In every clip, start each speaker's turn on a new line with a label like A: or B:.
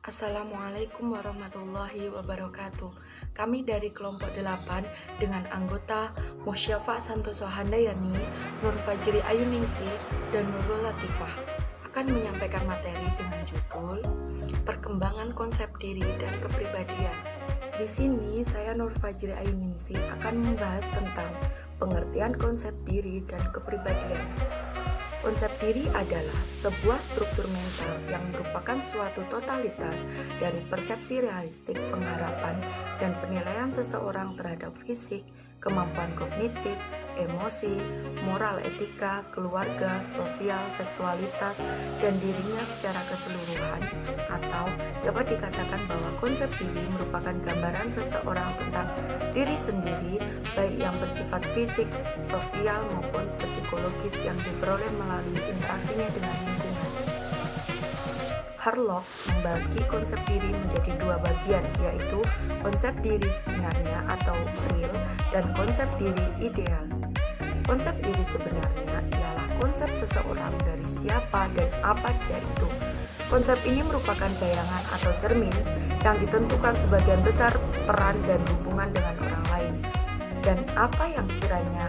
A: Assalamualaikum warahmatullahi wabarakatuh. Kami dari kelompok 8 dengan anggota Mosyafa Santoso Handayani, Nur Fajri Ayuningsi, dan Nurul Latifah akan menyampaikan materi dengan judul Perkembangan Konsep Diri dan Kepribadian. Di sini saya Nur Fajri Ayuningsi akan membahas tentang pengertian konsep diri dan kepribadian. Konsep diri adalah sebuah struktur mental yang merupakan suatu totalitas dari persepsi realistik, pengharapan, dan penilaian seseorang terhadap fisik, kemampuan kognitif, emosi, moral, etika, keluarga, sosial, seksualitas, dan dirinya secara keseluruhan, atau dapat dikatakan bahwa konsep diri merupakan gambaran seseorang tentang diri sendiri, baik yang bersifat fisik, sosial, maupun psikologis yang diperoleh melalui interaksinya dengan lingkungan. Harlock membagi konsep diri menjadi dua bagian, yaitu konsep diri sebenarnya atau real dan konsep diri ideal. Konsep diri sebenarnya ialah konsep seseorang dari siapa dan apa dia itu. Konsep ini merupakan bayangan atau cermin yang ditentukan sebagian besar peran dan hubungan dengan orang lain, dan apa yang kiranya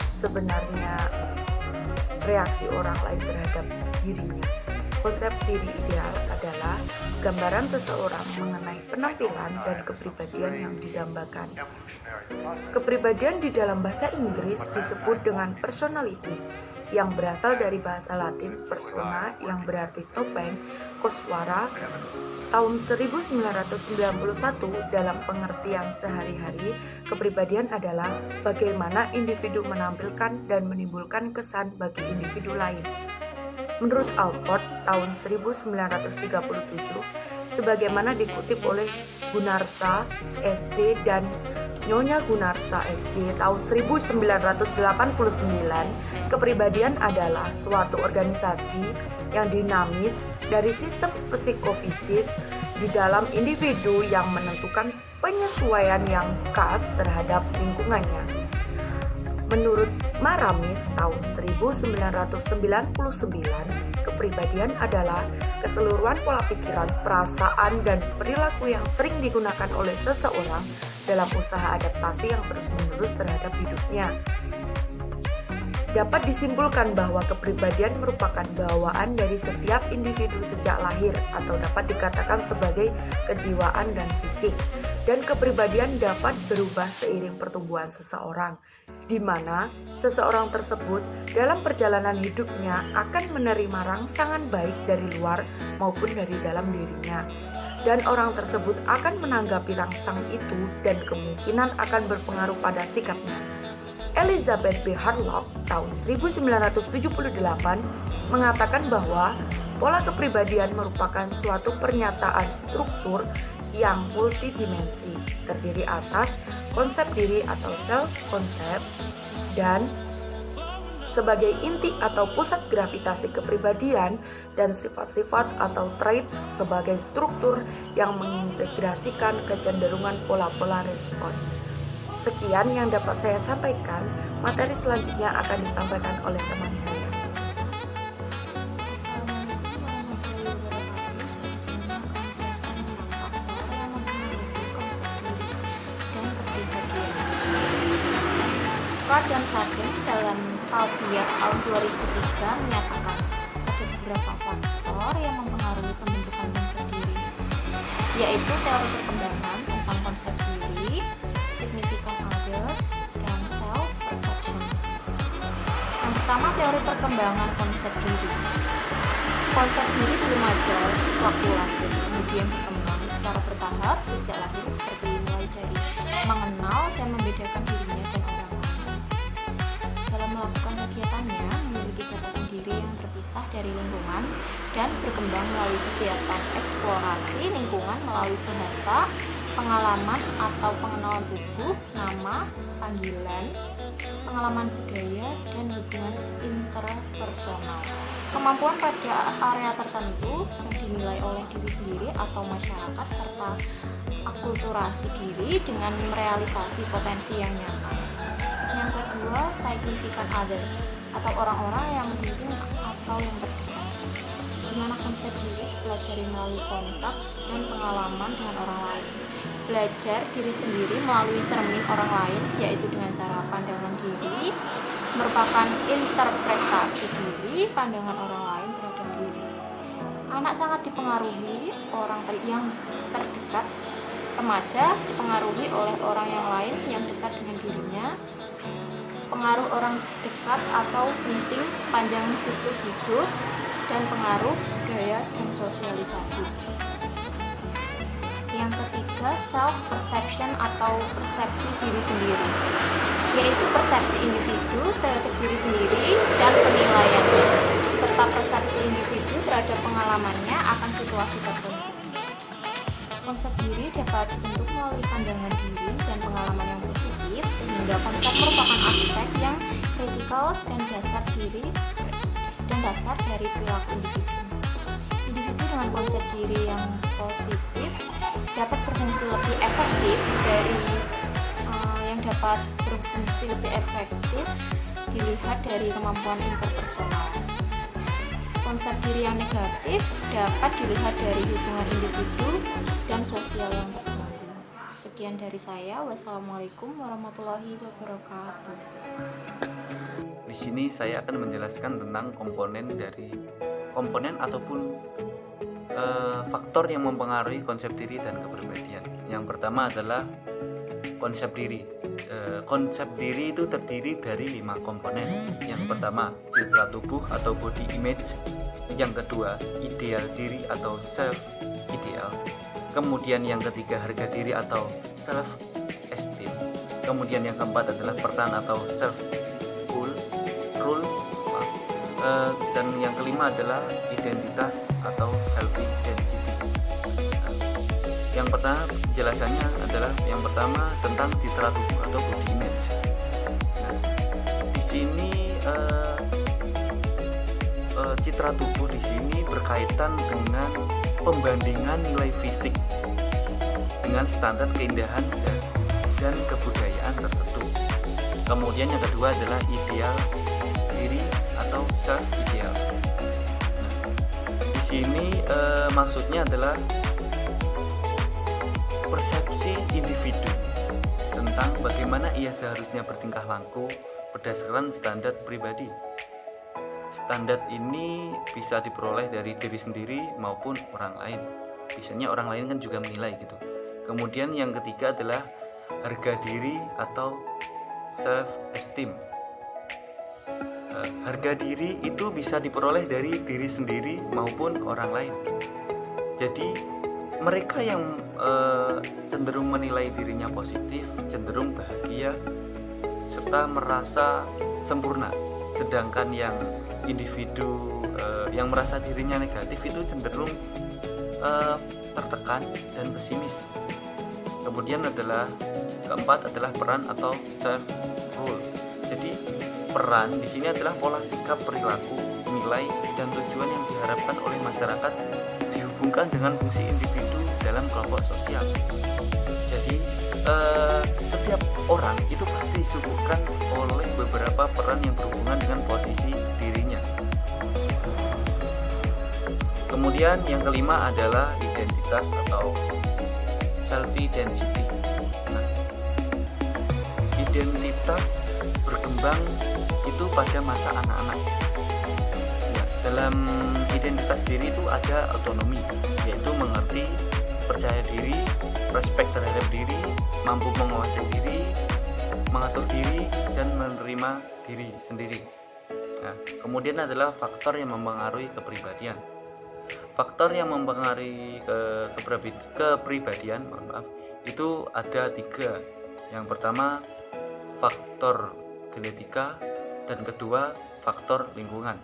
A: sebenarnya reaksi orang lain terhadap dirinya. Konsep diri ideal adalah gambaran seseorang mengenai penampilan dan kepribadian yang didambakan. Kepribadian di dalam bahasa Inggris disebut dengan personality, yang berasal dari bahasa Latin persona yang berarti topeng, koswara. Tahun 1991, dalam pengertian sehari-hari, kepribadian adalah bagaimana individu menampilkan dan menimbulkan kesan bagi individu lain. Menurut Alport tahun 1937, sebagaimana dikutip oleh Gunarsa SD dan Nyonya Gunarsa SD tahun 1989, kepribadian adalah suatu organisasi yang dinamis dari sistem psikofisis di dalam individu yang menentukan penyesuaian yang khas terhadap lingkungannya. Menurut Maramis tahun 1999, kepribadian adalah keseluruhan pola pikiran, perasaan, dan perilaku yang sering digunakan oleh seseorang dalam usaha adaptasi yang terus-menerus terhadap hidupnya. Dapat disimpulkan bahwa kepribadian merupakan bawaan dari setiap individu sejak lahir, atau dapat dikatakan sebagai kejiwaan dan fisik. Dan kepribadian dapat berubah seiring pertumbuhan seseorang, di mana seseorang tersebut dalam perjalanan hidupnya akan menerima rangsangan baik dari luar maupun dari dalam dirinya. Dan orang tersebut akan menanggapi rangsang itu dan kemungkinan akan berpengaruh pada sikapnya. Elizabeth B. Harlock tahun 1978 mengatakan bahwa pola kepribadian merupakan suatu pernyataan struktur yang multidimensi, terdiri atas konsep diri atau self-concept, dan sebagai inti atau pusat gravitasi kepribadian, dan sifat-sifat atau traits sebagai struktur yang mengintegrasikan kecenderungan pola-pola respon. Sekian yang dapat saya sampaikan. Materi selanjutnya akan disampaikan oleh teman saya.
B: Scott dan Sargent dalam Salvia tahun 2003 menyatakan ada beberapa faktor yang mempengaruhi pembentukan konsep diri, yaitu teori perkembangan tentang konsep diri, significant others, dan self-perception. Yang pertama, teori perkembangan konsep diri. Konsep diri belum ada waktu lahir, kemudian berkembang secara bertahap sejak lahir, seperti mulai dari mengenal dan membedakan dirinya dan orang lain. Dalam melakukan kegiatannya, memiliki catatan diri yang terpisah dari lingkungan dan berkembang melalui kegiatan eksplorasi lingkungan melalui bahasa, pengalaman atau pengenalan tubuh, nama, panggilan, pengalaman budaya, dan hubungan interpersonal. Kemampuan pada area tertentu yang dinilai oleh diri sendiri atau masyarakat, serta akulturasi diri dengan merealisasi potensi yang nyaman. Yang kedua, significant other atau orang-orang yang penting atau yang berperan. di mana konsep diri dipelajari melalui kontak dan pengalaman dengan orang lain. Belajar diri sendiri melalui cermin orang lain, yaitu dengan cara pandangan diri, merupakan interpretasi diri, pandangan orang lain terhadap diri. Anak sangat dipengaruhi orang yang terdekat. Remaja dipengaruhi oleh orang yang lain yang dekat dengan dirinya. Pengaruh orang dekat atau penting sepanjang siklus hidup, dan pengaruh budaya dan sosialisasi. Yang ketiga, self perception atau persepsi diri sendiri, yaitu persepsi individu terhadap diri sendiri dan penilaiannya, serta persepsi individu terhadap pengalamannya akan situasi tertentu. Konsep diri dapat dibentuk melalui pandangan diri dan pengalaman yang positif, sehingga konsep merupakan aspek yang kritikal dan dasar dari perilaku individu. Individu dengan konsep diri yang positif dapat berfungsi lebih efektif dilihat dari kemampuan interpersonal. Konsep diri yang negatif dapat dilihat dari hubungan individu dan sosial yang terganggu. Sekian dari saya. Wassalamualaikum warahmatullahi wabarakatuh.
C: Di sini saya akan menjelaskan tentang komponen ataupun faktor yang mempengaruhi konsep diri dan kepribadian. Yang pertama adalah konsep diri. Konsep diri itu terdiri dari 5 komponen. Yang pertama, citra tubuh atau body image. Yang kedua, ideal diri atau self ideal. Kemudian yang ketiga, harga diri atau self esteem. Kemudian yang keempat adalah peran atau self rule. Dan yang kelima adalah identitas atau self identity. Yang pertama penjelasannya adalah yang pertama tentang citra tubuh atau body image. Di sini citra tubuh di sini berkaitan dengan pembandingan nilai fisik dengan standar keindahan dan kebudayaan tertentu. Kemudian yang kedua adalah ideal diri atau self ideal. Di sini maksudnya adalah persepsi individu tentang bagaimana ia seharusnya bertingkah laku berdasarkan standar pribadi. Standar ini bisa diperoleh dari diri sendiri maupun orang lain. Biasanya orang lain kan juga menilai gitu. Kemudian yang ketiga adalah harga diri atau self esteem. Harga diri itu bisa diperoleh dari diri sendiri maupun orang lain. Jadi mereka yang cenderung menilai dirinya positif, cenderung bahagia, serta merasa sempurna. Sedangkan yang individu yang merasa dirinya negatif itu cenderung tertekan dan pesimis. Kemudian keempat adalah peran atau self rule. Jadi peran di sini adalah pola sikap, perilaku, nilai, dan tujuan yang diharapkan oleh masyarakat dihubungkan dengan fungsi individu dalam kelompok sosial. Jadi setiap orang itu pasti disuguhkan oleh beberapa peran yang berhubungan dengan posisi dirinya. Kemudian yang kelima adalah identitas atau self identity. Nah, identitas berkembang itu pada masa anak-anak. Ya, dalam identitas diri itu ada autonomi, yaitu mengerti, percaya diri, respek terhadap diri, mampu menguasai diri, mengatur diri, dan menerima diri sendiri. Nah, kemudian adalah faktor yang mempengaruhi kepribadian. Faktor yang mempengaruhi kepribadian, itu ada 3. Yang pertama, faktor genetika, dan kedua, faktor lingkungan.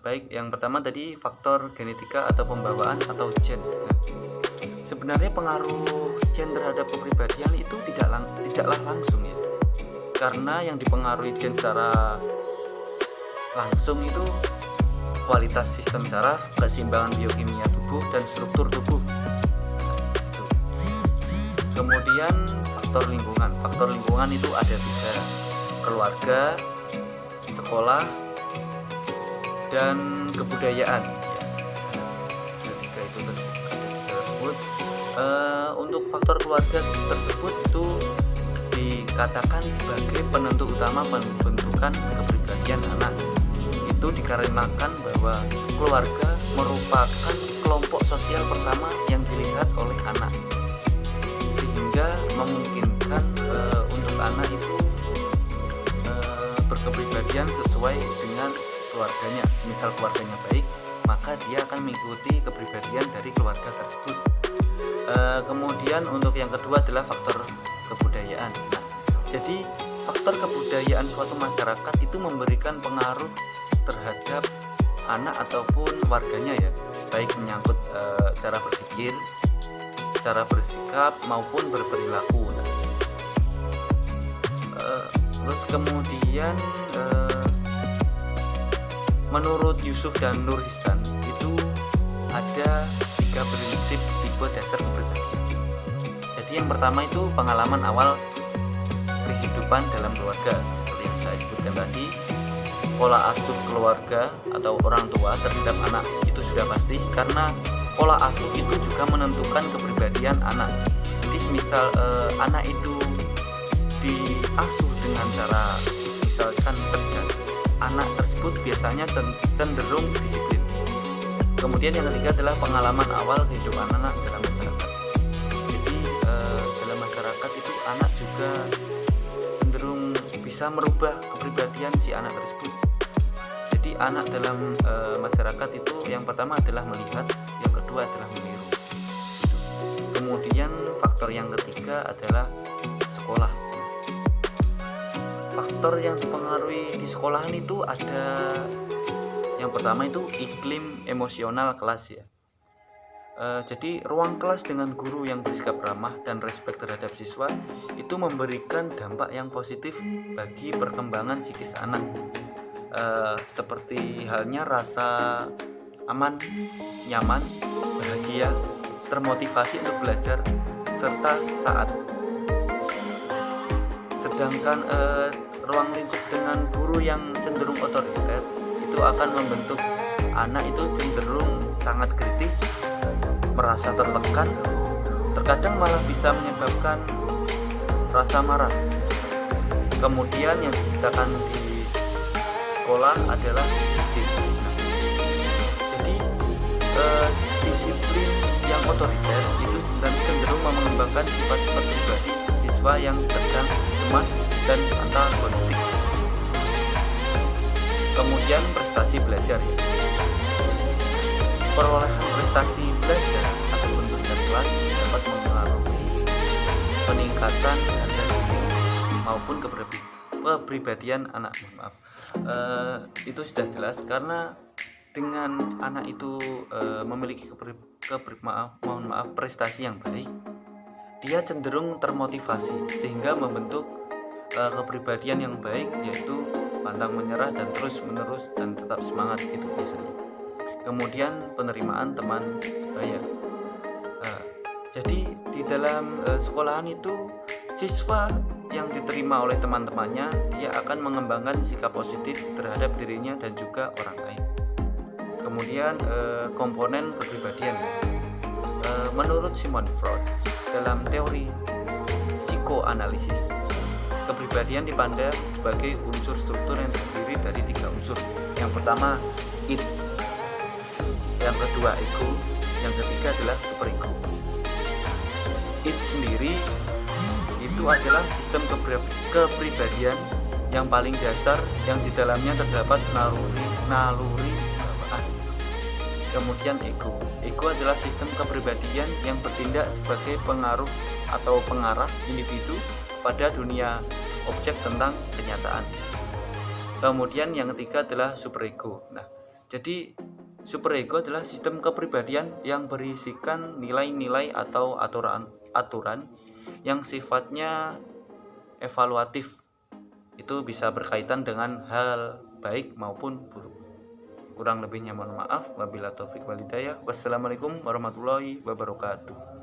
C: Baik, yang pertama tadi faktor genetika atau pembawaan atau gen. Sebenarnya pengaruh gen terhadap kepribadian itu tidaklah langsung ya. Karena yang dipengaruhi gen secara langsung itu kualitas sistem saraf, keseimbangan biokimia tubuh, dan struktur tubuh. Kemudian faktor lingkungan. Faktor lingkungan itu ada 3: keluarga, sekolah, dan kebudayaan. Ya. Untuk faktor keluarga tersebut itu dikatakan sebagai penentu utama pembentukan kepribadian anak. Itu dikarenakan bahwa keluarga merupakan kelompok sosial pertama yang dilihat oleh anak, sehingga memungkinkan untuk anak itu berkepribadian sesuai dengan keluarganya. Semisal keluarganya baik, maka dia akan mengikuti kepribadian dari keluarga tersebut. Kemudian untuk yang kedua adalah faktor kebudayaan. Nah, jadi faktor kebudayaan suatu masyarakat itu memberikan pengaruh terhadap anak ataupun warganya ya, baik menyangkut cara berpikir, cara bersikap maupun berperilaku. Terus kemudian menurut Yusuf dan Nur Ihsan itu ada 3 prinsip tipe dasar kepribadian. Jadi yang pertama itu pengalaman awal kehidupan dalam keluarga, seperti yang saya sebutkan tadi. Pola asuh keluarga atau orang tua terhadap anak itu sudah pasti, karena pola asuh itu juga menentukan kepribadian anak. Jadi misal anak itu diasuh dengan cara misalkan tegas, anak tersebut biasanya cenderung disiplin. Kemudian yang ketiga adalah pengalaman awal kehidupan anak dalam masyarakat. Jadi dalam masyarakat itu anak juga cenderung bisa merubah kepribadian si anak tersebut. Jadi anak dalam masyarakat itu yang pertama adalah melihat, yang kedua adalah meniru. Kemudian faktor yang ketiga adalah sekolah. Faktor yang dipengaruhi di sekolahan itu ada, yang pertama itu iklim emosional kelas ya. Jadi ruang kelas dengan guru yang bersikap ramah dan respek terhadap siswa itu memberikan dampak yang positif bagi perkembangan psikis anak. Seperti halnya rasa aman, nyaman, bahagia, termotivasi untuk belajar, serta taat. Sedangkan ruang lingkup dengan guru yang cenderung otoriter itu akan membentuk anak itu cenderung sangat kritis, merasa tertekan, terkadang malah bisa menyebabkan rasa marah. Kemudian yang diciptakan di sekolah adalah disiplin. Jadi disiplin yang otoriter itu cenderung mengembangkan sifat-sifat pribadi siswa yang terkadang cemas dan antagonistik. Kemudian prestasi belajar. Perolehan prestasi belajar atau bentuknya kelas dapat mempengaruhi peningkatan harga diri maupun kepribadian anak. Itu sudah jelas, karena dengan anak itu memiliki prestasi yang baik, dia cenderung termotivasi sehingga membentuk kepribadian yang baik, yaitu pantang menyerah dan terus menerus dan tetap semangat gitu biasanya. Kemudian penerimaan teman sebaya. Jadi di dalam sekolahan itu siswa yang diterima oleh teman-temannya, dia akan mengembangkan sikap positif terhadap dirinya dan juga orang lain. Kemudian komponen kepribadian. Menurut Sigmund Freud, dalam teori psikoanalisis, kepribadian dipandang sebagai unsur struktur yang terdiri dari 3 unsur. Yang pertama id, yang kedua ego, yang ketiga adalah superego. Id sendiri itu adalah sistem kepribadian yang paling dasar yang di dalamnya terdapat naluri bawaan. Kemudian ego adalah sistem kepribadian yang bertindak sebagai pengaruh atau pengarah individu pada dunia objek tentang kenyataan. Kemudian yang ketiga adalah superego. Nah, jadi superego adalah sistem kepribadian yang berisikan nilai-nilai atau aturan yang sifatnya evaluatif. Itu bisa berkaitan dengan hal baik maupun buruk. Kurang lebihnya mohon maaf. Wabillahi taufik wal hidayah. Wassalamualaikum warahmatullahi wabarakatuh.